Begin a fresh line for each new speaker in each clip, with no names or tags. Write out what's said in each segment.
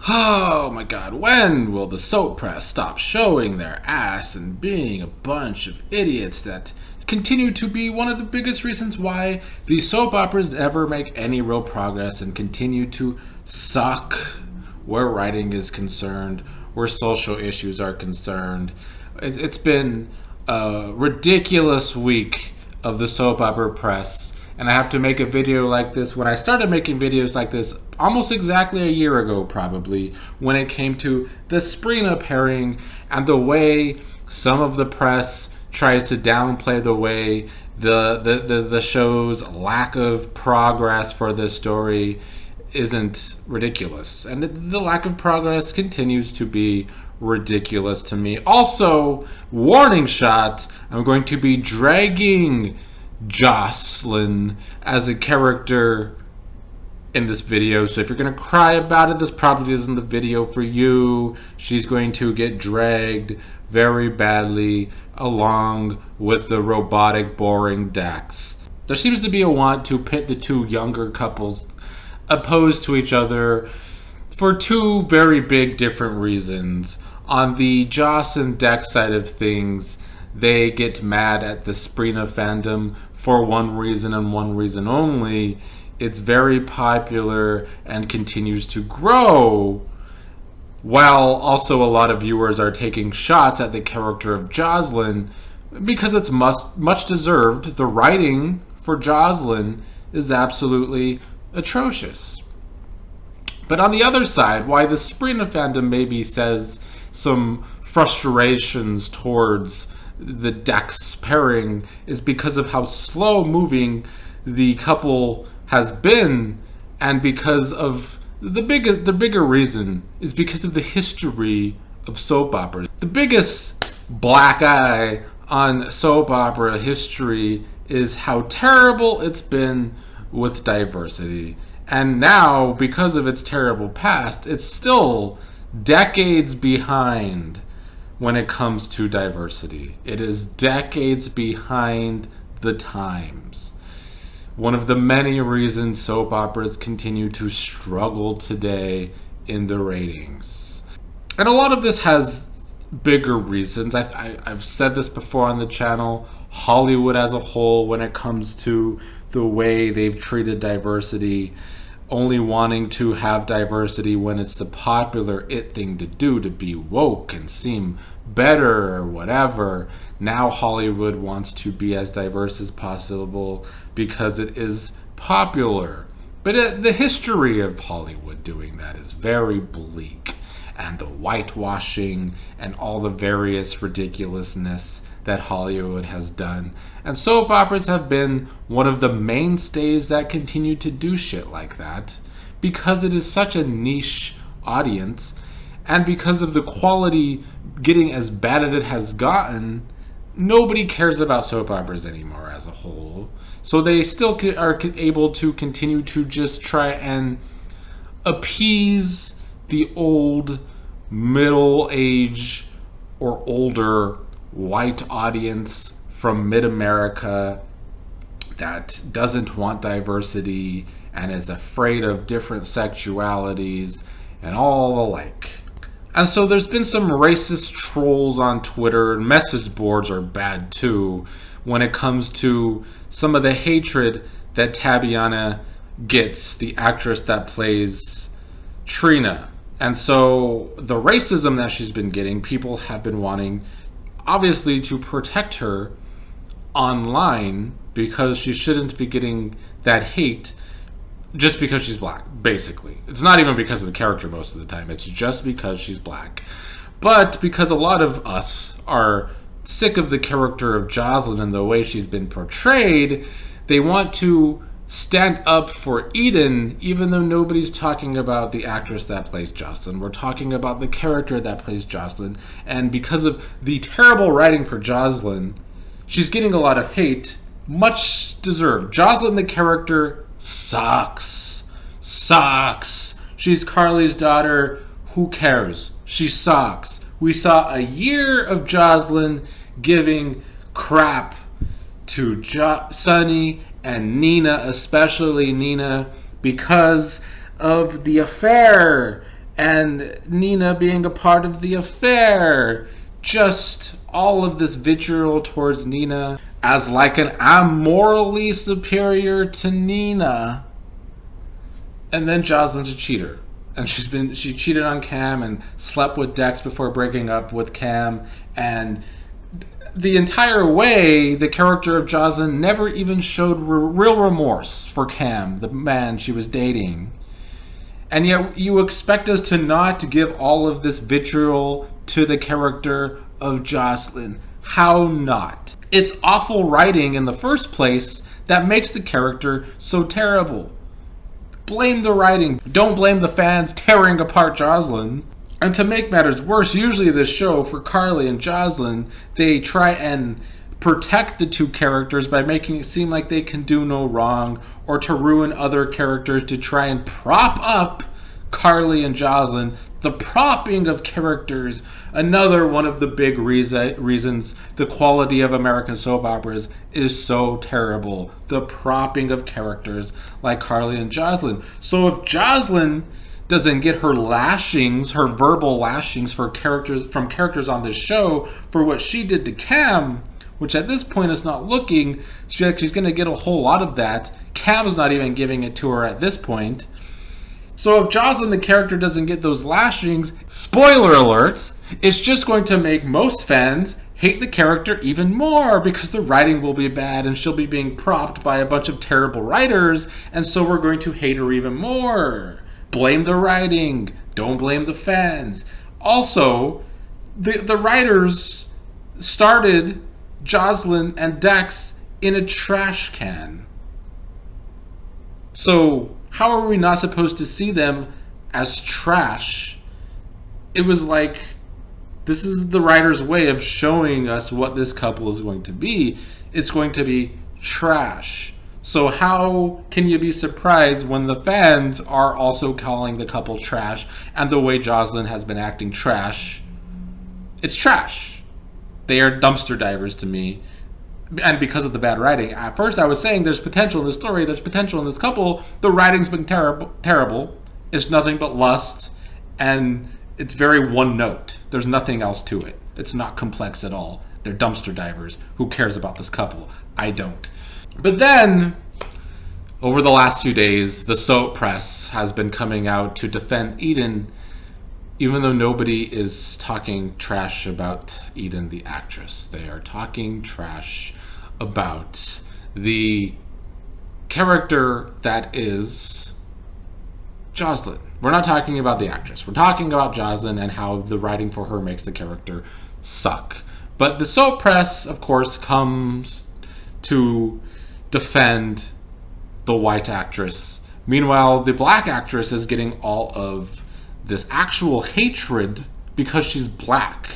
Oh my god, when will the soap press stop showing their ass and being a bunch of idiots that continue to be one of the biggest reasons why the soap operas never make any real progress and continue to suck where writing is concerned, where social issues are concerned. It's been a ridiculous week of the soap opera press, and I have to make a video like this when I started making videos like this almost exactly a year ago, probably, when it came to the Sprina pairing and the way some of the press tries to downplay the way the show's lack of progress for this story isn't ridiculous. And the lack of progress continues to be ridiculous to me. Also, warning shot, I'm going to be dragging Jocelyn as a character in this video, so if you're gonna cry about it, this probably isn't the video for you. She's going to get dragged very badly along with the robotic, boring Dax. There seems to be a want to pit the two younger couples opposed to each other for two very big different reasons. On the Joss and Dex side of things, they get mad at the Sprina fandom for one reason and one reason only. It's very popular and continues to grow, while also a lot of viewers are taking shots at the character of Jocelyn because it's much deserved. The writing for Jocelyn is absolutely atrocious. But on the other side, why the Sprina fandom maybe says some frustrations towards the Dex pairing is because of how slow moving the couple has been, and because of the bigger reason is because of the history of soap operas. The biggest black eye on soap opera history is how terrible it's been with diversity. And now, because of its terrible past, it's still decades behind when it comes to diversity. It is decades behind the times. One of the many reasons soap operas continue to struggle today in the ratings. And a lot of this has bigger reasons. I've said this before on the channel. Hollywood as a whole, when it comes to the way they've treated diversity, only wanting to have diversity when it's the popular it thing to do, to be woke and seem better or whatever. Now Hollywood wants to be as diverse as possible because it is popular. But the history of Hollywood doing that is very bleak, and the whitewashing and all the various ridiculousness that Hollywood has done. And soap operas have been one of the mainstays that continue to do shit like that because it is such a niche audience, and because of the quality getting as bad as it has gotten, nobody cares about soap operas anymore as a whole. So they still are able to continue to just try and appease the old, middle-age, or older white audience from mid-America that doesn't want diversity and is afraid of different sexualities and all the like. And so there's been some racist trolls on Twitter, and message boards are bad too when it comes to some of the hatred that Tabyana gets, the actress that plays Trina. And so the racism that she's been getting, people have been wanting, obviously, to protect her online because she shouldn't be getting that hate just because she's black, basically. It's not even because of the character most of the time. It's just because she's black. But because a lot of us are sick of the character of Jocelyn and the way she's been portrayed, they want to stand up for Eden, even though nobody's talking about the actress that plays Jocelyn. We're talking about the character that plays Jocelyn. And because of the terrible writing for Jocelyn, she's getting a lot of hate, much deserved. Jocelyn, the character, sucks. She's Carly's daughter. Who cares? She sucks. We saw a year of Jocelyn giving crap to Sunny and Nina, especially Nina, because of the affair and Nina being a part of the affair. Just all of this vitriol towards Nina as like an I'm morally superior to Nina. And then Jocelyn's a cheater. And she cheated on Cam and slept with Dex before breaking up with Cam. And the entire way, the character of Jocelyn never even showed real remorse for Cam, the man she was dating. And yet you expect us to not give all of this vitriol to the character of Jocelyn. How not? It's awful writing in the first place that makes the character so terrible. Blame the writing. Don't blame the fans tearing apart Jocelyn. And to make matters worse, usually this show, for Carly and Jocelyn, they try and protect the two characters by making it seem like they can do no wrong, or to ruin other characters to try and prop up Carly and Jocelyn. The propping of characters, another one of the big reasons the quality of American soap operas is so terrible. The propping of characters like Carly and Jocelyn. So if Jocelyn doesn't get her lashings, her verbal lashings from characters on this show for what she did to Cam, which at this point is not looking, she's going to get a whole lot of that. Cam's not even giving it to her at this point. So if Jocelyn, the character, doesn't get those lashings, spoiler alerts, it's just going to make most fans hate the character even more because the writing will be bad and she'll be being propped by a bunch of terrible writers, and so we're going to hate her even more. Blame the writing. Don't blame the fans. Also, the writers started Jocelyn and Dex in a trash can. So how are we not supposed to see them as trash? It was like, this is the writer's way of showing us what this couple is going to be. It's going to be trash. So how can you be surprised when the fans are also calling the couple trash, and the way Jocelyn has been acting trash? It's trash. They are dumpster divers to me. And because of the bad writing. At first I was saying there's potential in this story, there's potential in this couple. The writing's been terrible. It's nothing but lust, and it's very one note. There's nothing else to it. It's not complex at all. They're dumpster divers. Who cares about this couple? I don't. But then, over the last few days, the soap press has been coming out to defend Eden, even though nobody is talking trash about Eden, the actress. They are talking trash about the character that is Jocelyn. We're not talking about the actress. We're talking about Jocelyn and how the writing for her makes the character suck. But the soap press, of course, comes to defend the white actress. Meanwhile, the black actress is getting all of this actual hatred because she's black.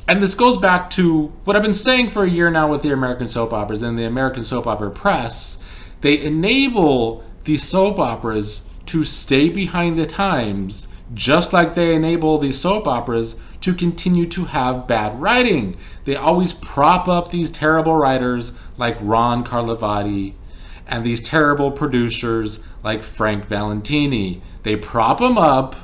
And this goes back to what I've been saying for a year now with the American soap operas and the American soap opera press. They enable these soap operas to stay behind the times, just like they enable these soap operas to continue to have bad writing. They always prop up these terrible writers like Ron Carlivati and these terrible producers like Frank Valentini. They prop them up,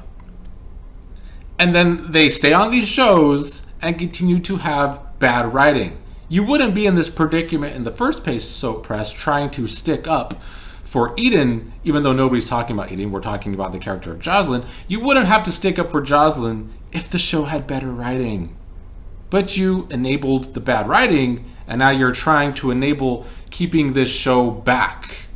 and then they stay on these shows and continue to have bad writing. You wouldn't be in this predicament in the first place, soap press, trying to stick up for Eden, even though nobody's talking about Eden, we're talking about the character of Jocelyn. You wouldn't have to stick up for Jocelyn if the show had better writing. But you enabled the bad writing, and now you're trying to enable keeping this show back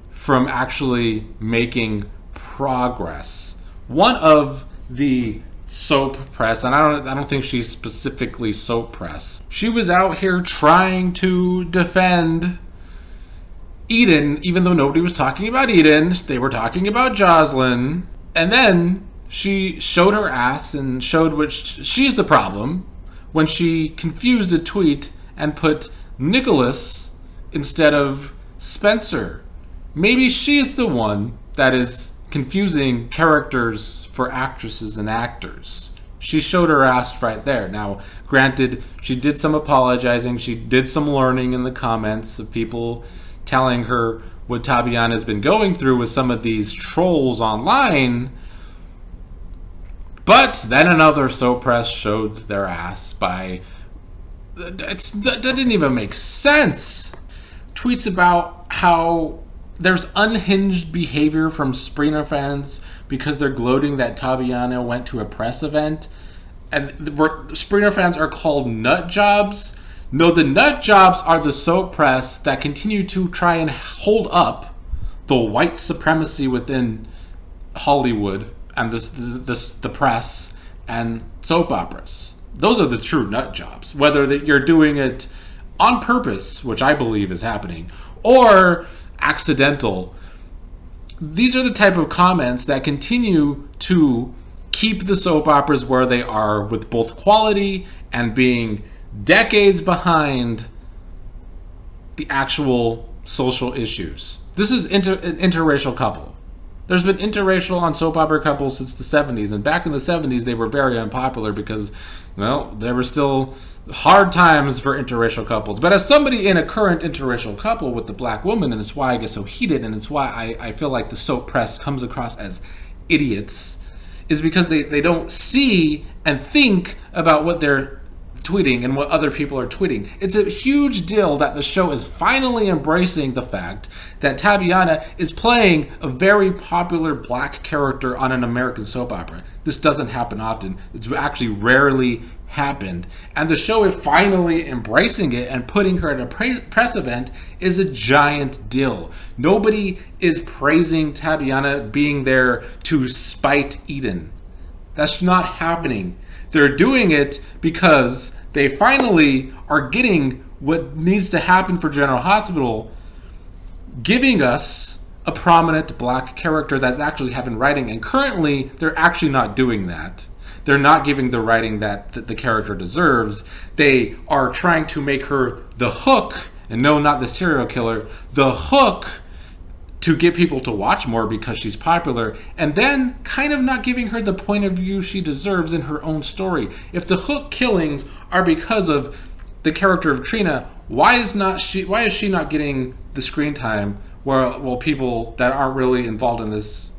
from actually making progress. One of the soap press, and I don't think she's specifically soap press, she was out here trying to defend Eden, even though nobody was talking about Eden. They were talking about Jocelyn. And then she showed her ass and showed which she's the problem when she confused a tweet and put Nicholas instead of Spencer. Maybe she's the one that is confusing characters for actresses and actors. She showed her ass right there. Now, granted, she did some apologizing. She did some learning in the comments of people telling her what Tabyana has been going through with some of these trolls online. But then another soap press showed their ass by... that didn't even make sense. Tweets about how there's unhinged behavior from Sprina fans because they're gloating that Tabyana went to a press event. And Sprina fans are called nut jobs. No, the nut jobs are the soap press that continue to try and hold up the white supremacy within Hollywood and the press and soap operas. Those are the true nut jobs. Whether you're doing it on purpose, which I believe is happening, or accidental. These are the type of comments that continue to keep the soap operas where they are, with both quality and being decades behind the actual social issues. This is an interracial couple. There's been interracial on soap opera couples since the 70s, and back in the 70s they were very unpopular because, well, there were still hard times for interracial couples. But as somebody in a current interracial couple with the black woman, and it's why I get so heated, and it's why I feel like the soap press comes across as idiots, is because they don't see and think about what they're tweeting and what other people are tweeting. It's a huge deal that the show is finally embracing the fact that Tabyana is playing a very popular black character on an American soap opera. This doesn't happen often. It's actually rarely happened. And the show is finally embracing it and putting her at a press event is a giant deal. Nobody is praising Tabyana being there to spite Eden. That's not happening. They're doing it because they finally are getting what needs to happen for General Hospital, giving us a prominent black character that's actually having writing. And currently, they're actually not doing that. They're not giving the writing that the character deserves. They are trying to make her the hook, and no, not the serial killer, the hook to get people to watch more because she's popular, and then kind of not giving her the point of view she deserves in her own story. If the hook killings are because of the character of Trina, why is she not getting the screen time where people that aren't really involved in this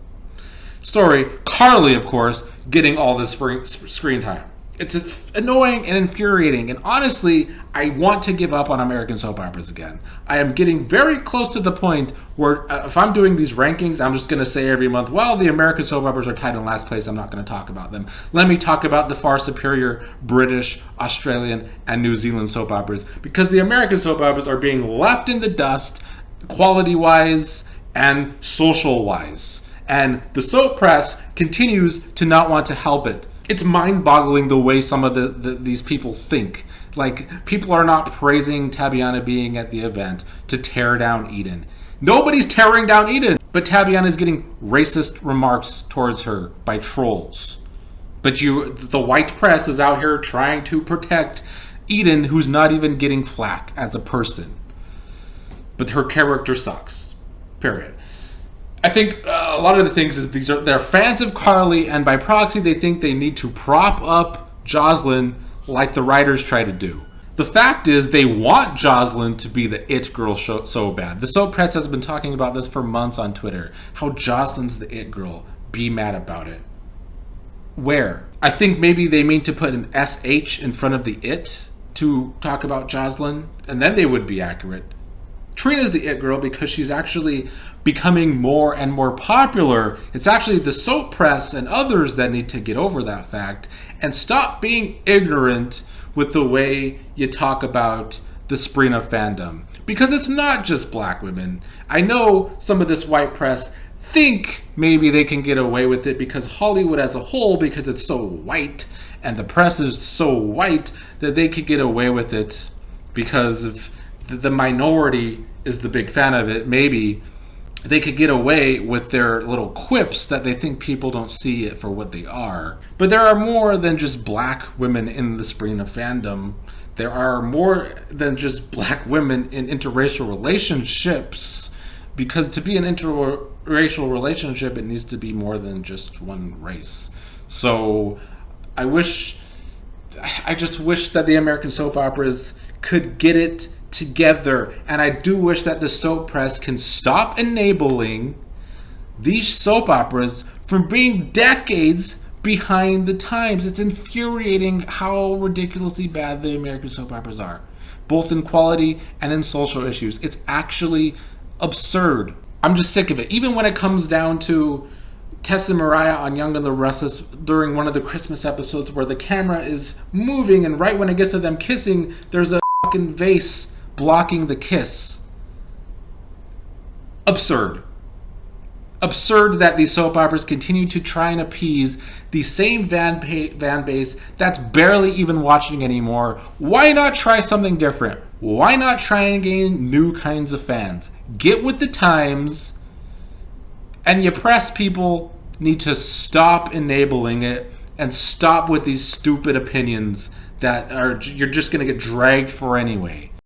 story, Carly of course, getting all this screen time? It's annoying and infuriating, and honestly, I want to give up on American soap operas again. I am getting very close to the point where if I'm doing these rankings, I'm just going to say every month, well, the American soap operas are tied in last place. I'm not going to talk about them. Let me talk about the far superior British, Australian, and New Zealand soap operas, because the American soap operas are being left in the dust quality-wise and social-wise. And the soap press continues to not want to help it. It's mind-boggling the way some of these people think. Like, people are not praising Tabyana being at the event to tear down Eden. Nobody's tearing down Eden, but Tabyana is getting racist remarks towards her by trolls. But the white press is out here trying to protect Eden, who's not even getting flack as a person. But her character sucks. Period. I think a lot of the things is they're fans of Carly, and by proxy they think they need to prop up Jocelyn like the writers try to do. The fact is they want Jocelyn to be the it girl so bad. The soap press has been talking about this for months on Twitter. How Jocelyn's the it girl. Be mad about it. Where? I think maybe they mean to put an SH in front of the it to talk about Jocelyn, and then they would be accurate. Trina's the it girl because she's actually becoming more and more popular. It's actually the soap press and others that need to get over that fact and stop being ignorant with the way you talk about the Sprina fandom. Because it's not just black women. I know some of this white press think maybe they can get away with it because Hollywood as a whole, because it's so white and the press is so white, that they could get away with it because of the minority is the big fan of it. Maybe they could get away with their little quips that they think people don't see it for what they are. But there are more than just black women in the Sprina fandom. There are more than just black women in interracial relationships, because to be an interracial relationship, it needs to be more than just one race. So I just wish that the American soap operas could get it together, and I do wish that the soap press can stop enabling these soap operas from being decades behind the times. It's infuriating how ridiculously bad the American soap operas are, both in quality and in social issues. It's actually absurd. I'm just sick of it. Even when it comes down to Tess and Mariah on Young and the Restless during one of the Christmas episodes where the camera is moving and right when it gets to them kissing, there's a fucking vase blocking the kiss. Absurd. Absurd that these soap operas continue to try and appease the same fan base that's barely even watching anymore. Why not try something different? Why not try and gain new kinds of fans? Get with the times, and you press people need to stop enabling it and stop with these stupid opinions that are you're just going to get dragged for anyway.